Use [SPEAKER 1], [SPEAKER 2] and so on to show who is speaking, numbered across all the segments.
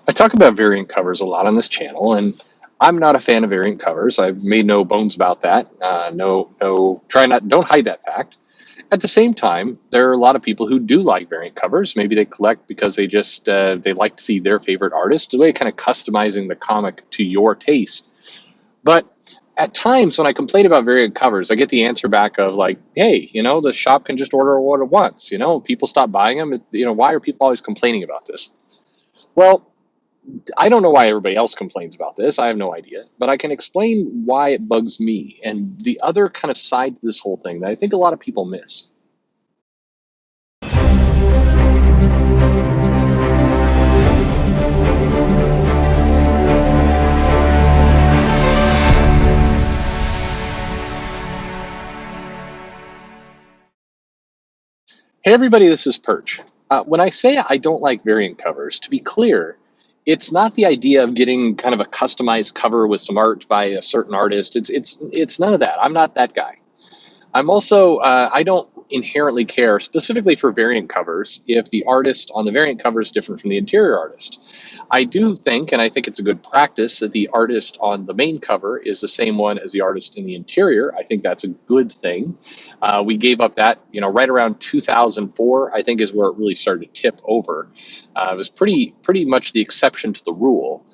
[SPEAKER 1] I talk about variant covers a lot on this channel, and I'm not a fan of variant covers. I've made no bones about that. Try not, don't hide that fact. At the same time, there are a lot of people who do like variant covers. Maybe they collect because they like to see their favorite artist. The way kind of customizing the comic to your taste. But at times when I complain about variant covers, I get the answer back of like, "Hey, the shop can just order once. People stop buying them. Why are people always complaining about this?" Well, I don't know why everybody else complains about this. I have no idea. But I can explain why it bugs me and the other kind of side to this whole thing that I think a lot of people miss. Hey, everybody, this is Perch. When I say I don't like variant covers, to be clear, it's not the idea of getting kind of a customized cover with some art by a certain artist. It's none of that. I'm not that guy. I don't inherently care, specifically for variant covers, if the artist on the variant cover is different from the interior artist. I do think, and I think it's a good practice, that the artist on the main cover is the same one as the artist in the interior. I think that's a good thing. We gave up that, right around 2004, I think is where it really started to tip over. It was pretty much the exception to the rule.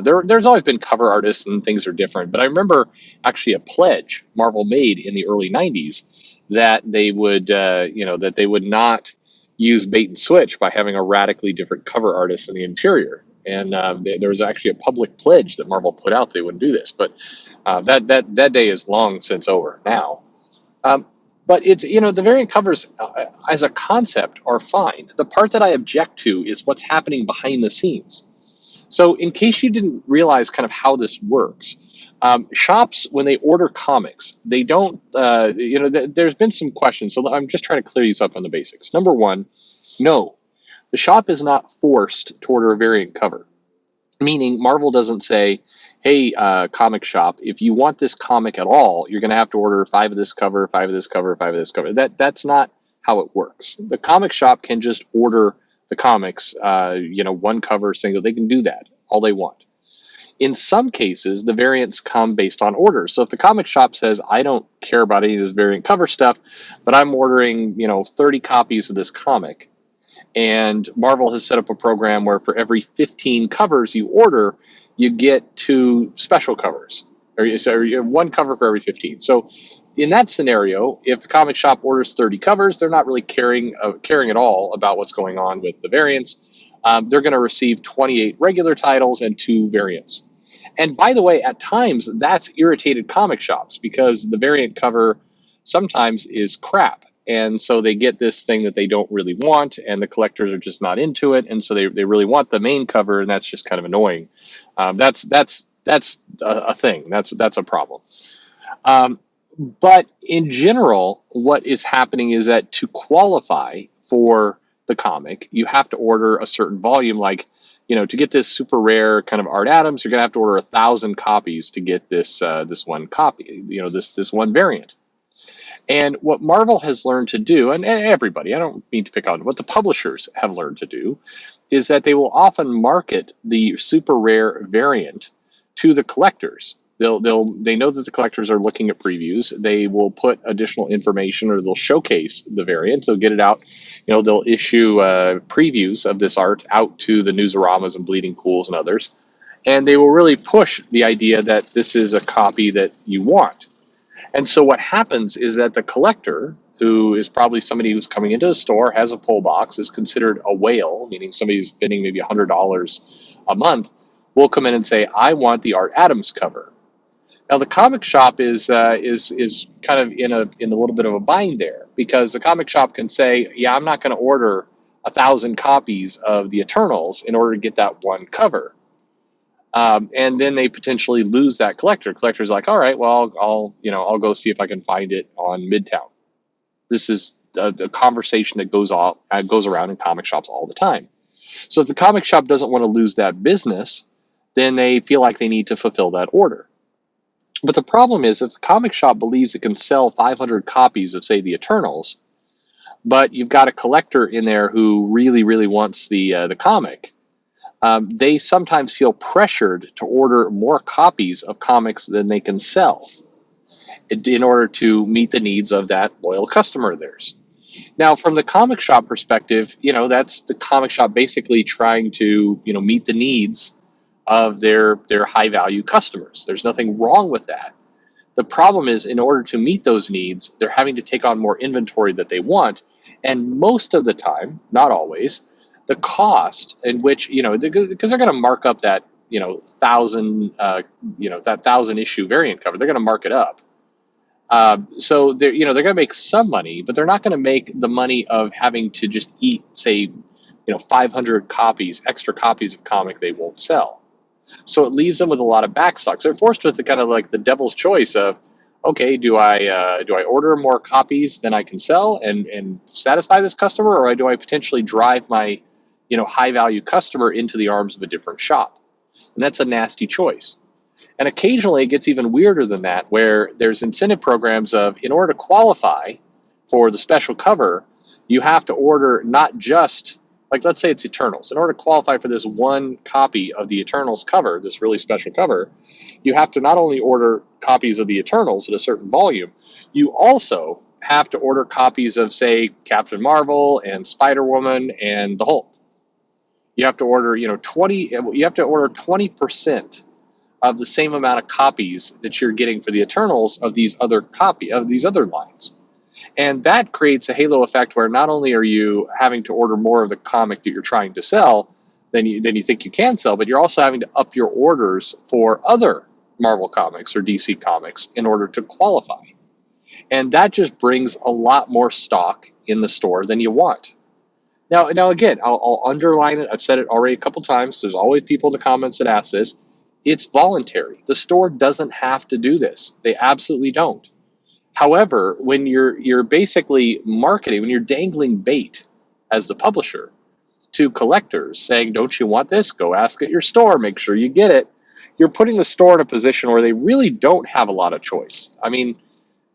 [SPEAKER 1] There's always been cover artists and things are different, but I remember actually a pledge Marvel made in the early '90s that they would not use bait and switch by having a radically different cover artist in the interior. And there was actually a public pledge that Marvel put out they wouldn't do this, but that day is long since over now. Um, but it's the variant covers as a concept are fine. The part that I object to is what's happening behind the scenes. So, in case you didn't realize kind of how this works, shops, when they order comics, they don't, there's been some questions. So, I'm just trying to clear these up on the basics. Number one, no, the shop is not forced to order a variant cover, meaning Marvel doesn't say, hey, comic shop, if you want this comic at all, you're going to have to order five of this cover, five of this cover, five of this cover. That's not how it works. The comic shop can just order the comics, one cover single. They can do that all they want. In some cases, the variants come based on orders. So if the comic shop says, I don't care about any of this variant cover stuff, but I'm ordering, 30 copies of this comic, and Marvel has set up a program where for every 15 covers you order, you get two special covers, or you have one cover for every 15. So in that scenario, if the comic shop orders 30 covers, they're not really caring at all about what's going on with the variants. They're going to receive 28 regular titles and two variants. And by the way, at times that's irritated comic shops because the variant cover sometimes is crap. And so they get this thing that they don't really want, and the collectors are just not into it. And so they really want the main cover, and that's just kind of annoying. That's a thing. That's a problem. Um, but in general, what is happening is that to qualify for the comic, you have to order a certain volume. Like, to get this super rare kind of Art Adams, you're gonna have to order 1,000 copies to get this one copy. This one variant. And what Marvel has learned to do, and everybody, I don't mean to pick on what the publishers have learned to do, is that they will often market the super rare variant to the collectors. They know that the collectors are looking at previews. They will put additional information, or they'll showcase the variant. They'll get it out. They'll issue previews of this art out to the Newsaramas and Bleeding Pools and others, and they will really push the idea that this is a copy that you want. And so what happens is that the collector, who is probably somebody who's coming into the store, has a pull box, is considered a whale, meaning somebody who's spending maybe $100 a month, will come in and say, "I want the Art Adams cover." Now the comic shop is kind of in a little bit of a bind there, because the comic shop can say, "Yeah, I'm not going to order 1,000 copies of the Eternals in order to get that one cover." And then they potentially lose that collector. Collector's like, all right, well, I'll go see if I can find it on Midtown. This is a conversation that goes around in comic shops all the time. So if the comic shop doesn't want to lose that business, then they feel like they need to fulfill that order. But the problem is, if the comic shop believes it can sell 500 copies of, say, the Eternals, but you've got a collector in there who really, really wants the comic, they sometimes feel pressured to order more copies of comics than they can sell in order to meet the needs of that loyal customer of theirs. Now, from the comic shop perspective, that's the comic shop basically trying to, meet the needs of their high value customers. There's nothing wrong with that. The problem is, in order to meet those needs, they're having to take on more inventory that they want. And most of the time, not always, the cost in which, because they're going to mark up that, that 1,000 issue variant cover, they're going to mark it up. So they're going to make some money, but they're not going to make the money of having to just eat, say, 500 extra copies of comic they won't sell. So it leaves them with a lot of backstock. So they're forced with the kind of like the devil's choice of, okay, do I order more copies than I can sell and satisfy this customer, or do I potentially drive my high value customer into the arms of a different shop? And that's a nasty choice. And occasionally it gets even weirder than that, where there's incentive programs of, in order to qualify for the special cover, you have to order not just, like, let's say it's Eternals. In order to qualify for this one copy of the Eternals cover, this really special cover, you have to not only order copies of the Eternals at a certain volume, you also have to order copies of, say, Captain Marvel and Spider-Woman and the Hulk. You have to order, 20% of the same amount of copies that you're getting for the Eternals of these other lines. And that creates a halo effect where not only are you having to order more of the comic that you're trying to sell than you think you can sell, but you're also having to up your orders for other Marvel comics or DC comics in order to qualify. And that just brings a lot more stock in the store than you want. Now again, I'll underline it. I've said it already a couple times. There's always people in the comments that ask this. It's voluntary. The store doesn't have to do this. They absolutely don't. However, when you're basically marketing, when you're dangling bait as the publisher to collectors saying, don't you want this? Go ask at your store. Make sure you get it. You're putting the store in a position where they really don't have a lot of choice. I mean,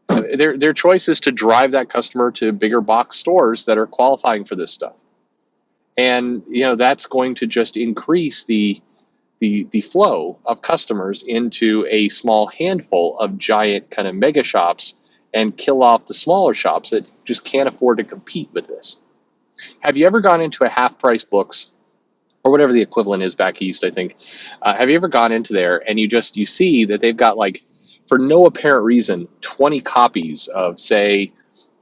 [SPEAKER 1] their choice is to drive that customer to bigger box stores that are qualifying for this stuff. And, that's going to just increase the flow of customers into a small handful of giant kind of mega shops and kill off the smaller shops that just can't afford to compete with this. Have you ever gone into a half price books or whatever the equivalent is back east, I think? Have you ever gone into there and you see that they've got, like, for no apparent reason, 20 copies of, say,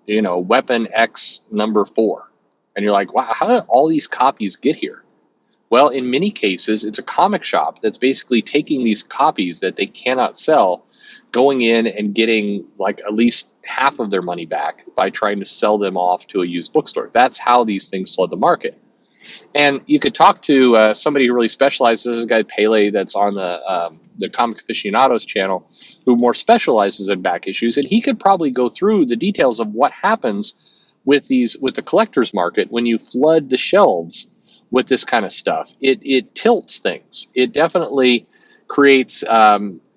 [SPEAKER 1] Weapon X number 4. And you're like, wow, how did all these copies get here? Well, in many cases, it's a comic shop that's basically taking these copies that they cannot sell, going in and getting like at least half of their money back by trying to sell them off to a used bookstore. That's how these things flood the market. And you could talk to somebody who really specializes. There's a guy, Pele, that's on the Comic Aficionados channel, who more specializes in back issues, and he could probably go through the details of what happens with the collector's market when you flood the shelves with this kind of stuff. It tilts things. It definitely creates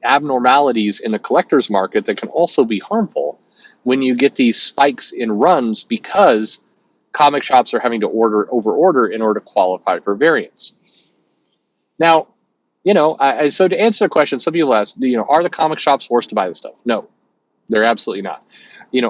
[SPEAKER 1] abnormalities in the collector's market that can also be harmful when you get these spikes in runs because comic shops are having to over-order in order to qualify for variants. Now, so to answer the question, some people ask, are the comic shops forced to buy this stuff? No, they're absolutely not.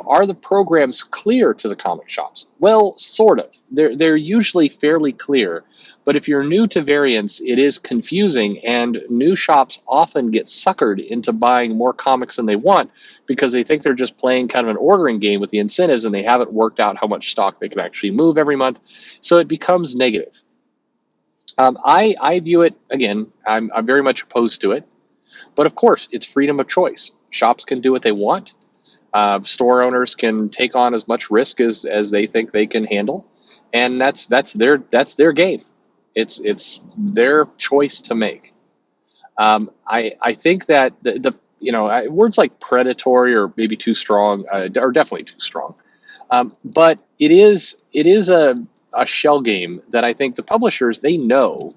[SPEAKER 1] Are the programs clear to the comic shops? Well, sort of. They're usually fairly clear, but if you're new to variants, it is confusing, and new shops often get suckered into buying more comics than they want because they think they're just playing kind of an ordering game with the incentives, and they haven't worked out how much stock they can actually move every month, so it becomes negative. I view it, again, I'm very much opposed to it, but of course, it's freedom of choice. Shops can do what they want. Store owners can take on as much risk as they think they can handle, and that's their game. It's their choice to make. I think that the words like predatory or maybe too strong are definitely too strong, but it is a shell game that I think the publishers, they know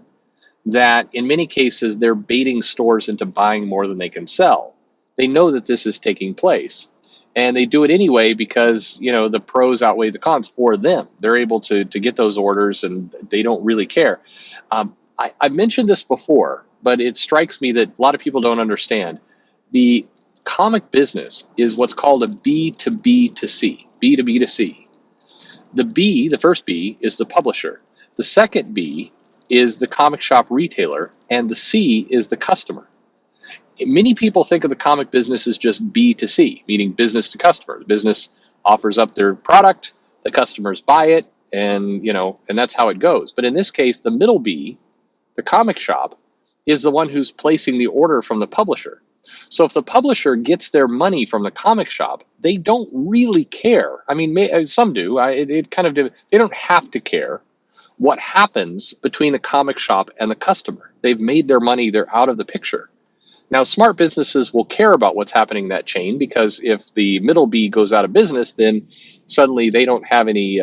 [SPEAKER 1] that in many cases they're baiting stores into buying more than they can sell. They know that this is taking place. And they do it anyway because, the pros outweigh the cons for them. They're able to get those orders and they don't really care. I've mentioned this before, but it strikes me that a lot of people don't understand. The comic business is what's called a B to B to C, B to B to C. The B, the first B, is the publisher. The second B is the comic shop retailer, and the C is the customer. Many people think of the comic business as just B to C, meaning business to customer. The business offers up their product, the customers buy it, and that's how it goes. But in this case, the middle B, the comic shop, is the one who's placing the order from the publisher. So if the publisher gets their money from the comic shop, they don't really care. I mean, some do. It kind of do. They don't have to care what happens between the comic shop and the customer. They've made their money. They're out of the picture. Now, smart businesses will care about what's happening in that chain, because if the middle B goes out of business, then suddenly they don't have any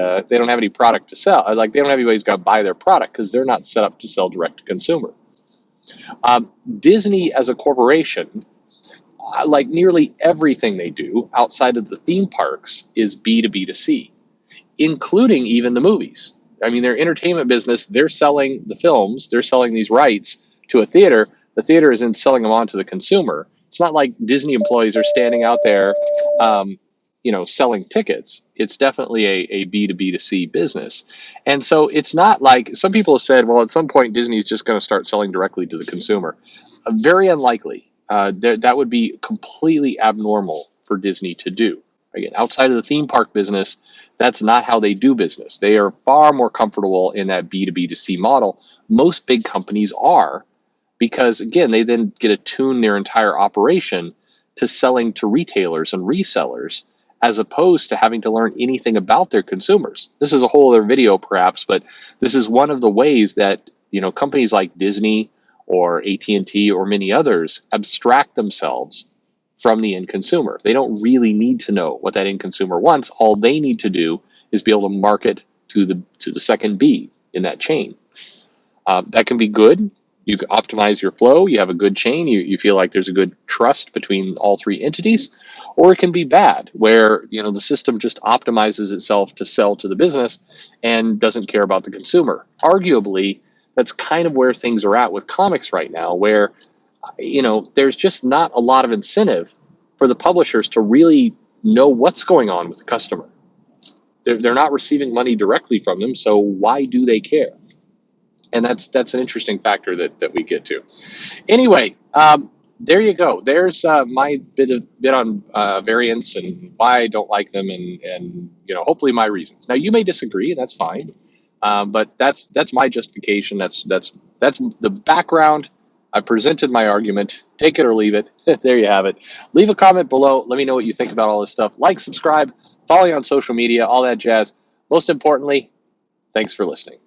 [SPEAKER 1] product to sell. Like, they don't have anybody who's got to buy their product because they're not set up to sell direct to consumer. Disney as a corporation, like nearly everything they do outside of the theme parks, is B to B to C, including even the movies. I mean, their entertainment business, they're selling the films, they're selling these rights to a theater. The theater isn't selling them on to the consumer. It's not like Disney employees are standing out there, selling tickets. It's definitely a B to B to C business. And so it's not like some people have said, well, at some point, Disney's just going to start selling directly to the consumer. Very unlikely. That would be completely abnormal for Disney to do. Again, outside of the theme park business, that's not how they do business. They are far more comfortable in that B to B to C model. Most big companies are, because again, they then get to tune their entire operation to selling to retailers and resellers, as opposed to having to learn anything about their consumers. This is a whole other video perhaps, but this is one of the ways that companies like Disney or AT&T or many others abstract themselves from the end consumer. They don't really need to know what that end consumer wants. All they need to do is be able to market to the second B in that chain. That can be good. You can optimize your flow. You have a good chain. You feel like there's a good trust between all three entities. Or it can be bad, where the system just optimizes itself to sell to the business and doesn't care about the consumer. Arguably, that's kind of where things are at with comics right now, where there's just not a lot of incentive for the publishers to really know what's going on with the customer. They're not receiving money directly from them, so why do they care? And that's an interesting factor that we get to. Anyway, there you go. There's my bit on variants and why I don't like them, and hopefully my reasons. Now you may disagree, and that's fine. But that's my justification. That's the background. I presented my argument. Take it or leave it. There you have it. Leave a comment below. Let me know what you think about all this stuff. Like, subscribe, follow you on social media, all that jazz. Most importantly, thanks for listening.